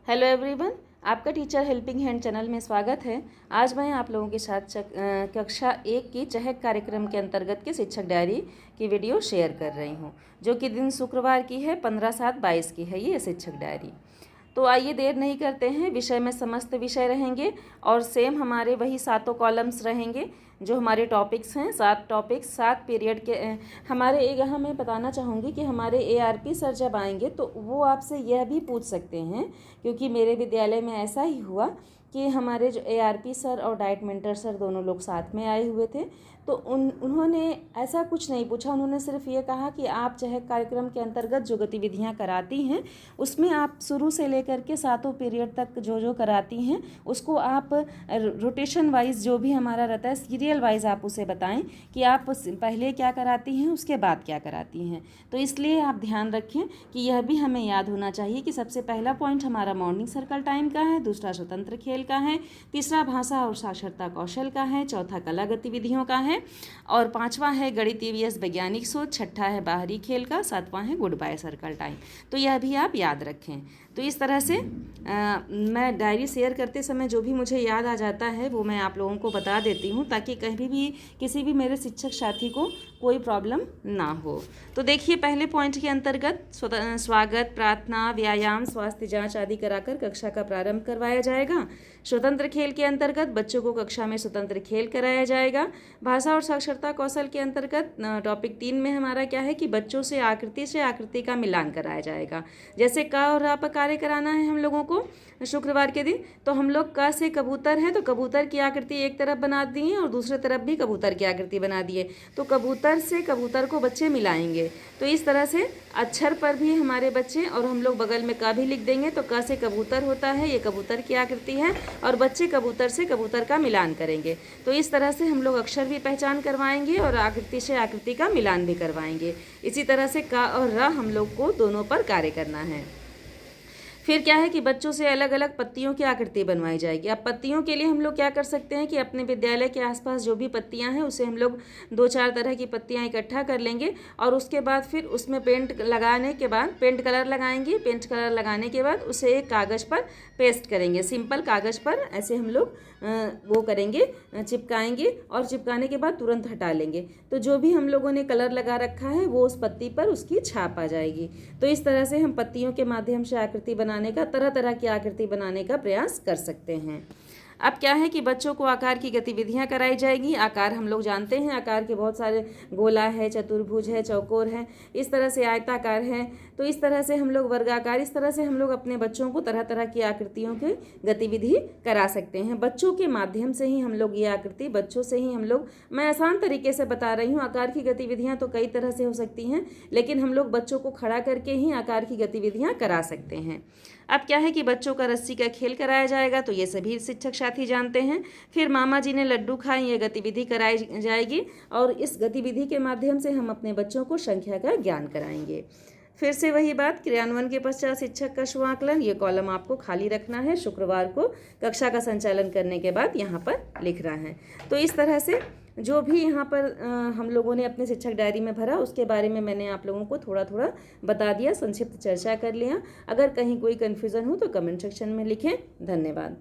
Hello everyone, आपका teacher helping hand channel में स्वागत है। आज मैं आप लोगों के साथ कक्षा 1 की चहक कार्यक्रम के अंतर्गत के शिक्षक डायरी की वीडियो शेयर कर रही हूं, जो कि दिन शुक्रवार की है, 15/7/22 की है ये शिक्षक डायरी। तो आइए देर नहीं करते हैं, विषय में समस्त विषय रहेंगे और सेम हमारे वही 7 कॉलम्स रहेंगे जो हमारे टॉपिक्स हैं। 7 टॉपिक्स 7 पीरियड के हमारे। यहाँ मैं बताना चाहूँगी कि हमारे ARP सर जब आएंगे तो वो आपसे यह भी पूछ सकते हैं, क्योंकि मेरे विद्यालय में ऐसा ही हुआ कि हमारे जो ARP सर और डाइट मेंटर सर दोनों लोग साथ में आए हुए थे। तो उन्होंने ऐसा कुछ नहीं पूछा, उन्होंने सिर्फ ये कहा कि आप चहक कार्यक्रम के अंतर्गत जो गतिविधियां कराती हैं उसमें आप शुरू से लेकर के 7 पीरियड तक जो कराती हैं उसको आप रोटेशन वाइज, जो भी हमारा रहता है सीरियल वाइज, आप उसे बताएं कि आप पहले क्या कराती हैं उसके बाद क्या कराती हैं। तो इसलिए आप ध्यान रखें कि यह भी हमें याद होना चाहिए कि सबसे पहला पॉइंट हमारा मॉर्निंग सर्कल टाइम का है, दूसरा स्वतंत्र खेल का है, तीसरा भाषा और साक्षरता कौशल का है, चौथा कला गतिविधियों का है और 5वां है गणित EVS वैज्ञानिक सोच, छठा है बाहरी खेल का, 7वां है गुड बाय सर्कल टाइम। तो यह भी आप याद रखें। तो इस तरह से मैं डायरी शेयर करते समय जो भी मुझे याद आ जाता है वो मैं आप लोगों को बता देती हूँ, ताकि कहीं भी किसी भी मेरे शिक्षक साथी को कोई प्रॉब्लम ना हो। तो देखिए, पहले पॉइंट के अंतर्गत स्वागत, प्रार्थना, व्यायाम, स्वास्थ्य जांच आदि कराकर कक्षा का प्रारंभ करवाया जाएगा। स्वतंत्र खेल के अंतर्गत बच्चों को कक्षा में स्वतंत्र खेल कराया जाएगा। भाषा और साक्षरता कौशल के अंतर्गत टॉपिक 3 में हमारा क्या है कि बच्चों से आकृति का मिलान कराया जाएगा। जैसे क और र पर कार्य कराना है हम लोगों को शुक्रवार के दिन, तो हम लोग क से कबूतर है तो कबूतर की आकृति एक तरफ बना दी है और दूसरे तरफ भी कबूतर की आकृति बना दी है, तो कबूतर से कबूतर को बच्चे मिलाएंगे। तो इस तरह से अक्षर पर भी हमारे बच्चे, और हम लोग बगल में क भी लिख देंगे, तो क से कबूतर होता है, ये कबूतर की आकृति है और बच्चे कबूतर से कबूतर का मिलान करेंगे। तो इस तरह से हम लोग अक्षर भी पहचान करवाएंगे और आकृति से आकृति का मिलान भी करवाएंगे। इसी तरह से क और र हम लोग को दोनों पर कार्य करना है। फिर क्या है कि बच्चों से अलग अलग पत्तियों की आकृति बनवाई जाएगी। अब पत्तियों के लिए हम लोग क्या कर सकते हैं कि अपने विद्यालय के आसपास जो भी पत्तियां हैं उसे हम लोग 2-4 तरह की पत्तियां इकट्ठा कर लेंगे और उसके बाद फिर उसमें पेंट लगाने के बाद पेंट कलर लगाएंगे। पेंट कलर लगाने के बाद उसे एक कागज़ पर पेस्ट करेंगे, सिंपल कागज़ पर ऐसे हम लोग वो करेंगे, चिपकाएंगे और चिपकाने के बाद तुरंत हटा लेंगे। तो जो भी हम लोगों ने कलर लगा रखा है वो उस पत्ती पर उसकी छाप आ जाएगी। तो इस तरह से हम पत्तियों के माध्यम से आकृति बनाने का, तरह तरह की आकृति बनाने का प्रयास कर सकते हैं। अब क्या है कि बच्चों को आकार की गतिविधियां कराई जाएगी। आकार हम लोग जानते हैं, आकार के बहुत सारे, गोला है, चतुर्भुज है, चौकोर है, इस तरह से आयताकार है। तो इस तरह से हम लोग वर्गाकार, इस तरह से हम लोग अपने बच्चों को तरह तरह की आकृतियों की गतिविधि करा सकते हैं। बच्चों के माध्यम से ही हम लोग ये आकृति, बच्चों से ही हम लोग, मैं आसान तरीके से बता रही हूँ। आकार की गतिविधियाँ तो कई तरह से हो सकती हैं, लेकिन हम लोग बच्चों को खड़ा करके ही आकार की गतिविधियाँ करा सकते हैं। अब क्या है कि बच्चों का रस्सी का खेल कराया जाएगा, तो ये सभी शिक्षक साथी जानते हैं। फिर मामा जी ने लड्डू खाए, ये गतिविधि कराई जाएगी और इस गतिविधि के माध्यम से हम अपने बच्चों को संख्या का ज्ञान कराएंगे। फिर से वही बात, क्रियान्वयन के पश्चात शिक्षक का स्वाकलन, ये कॉलम आपको खाली रखना है। शुक्रवार को कक्षा का संचालन करने के बाद यहाँ पर लिखना है। तो इस तरह से जो भी यहाँ पर हम लोगों ने अपने शिक्षक डायरी में भरा उसके बारे में मैंने आप लोगों को थोड़ा थोड़ा बता दिया, संक्षिप्त चर्चा कर लिया। अगर कहीं कोई कन्फ्यूज़न हो तो कमेंट सेक्शन में लिखें। धन्यवाद।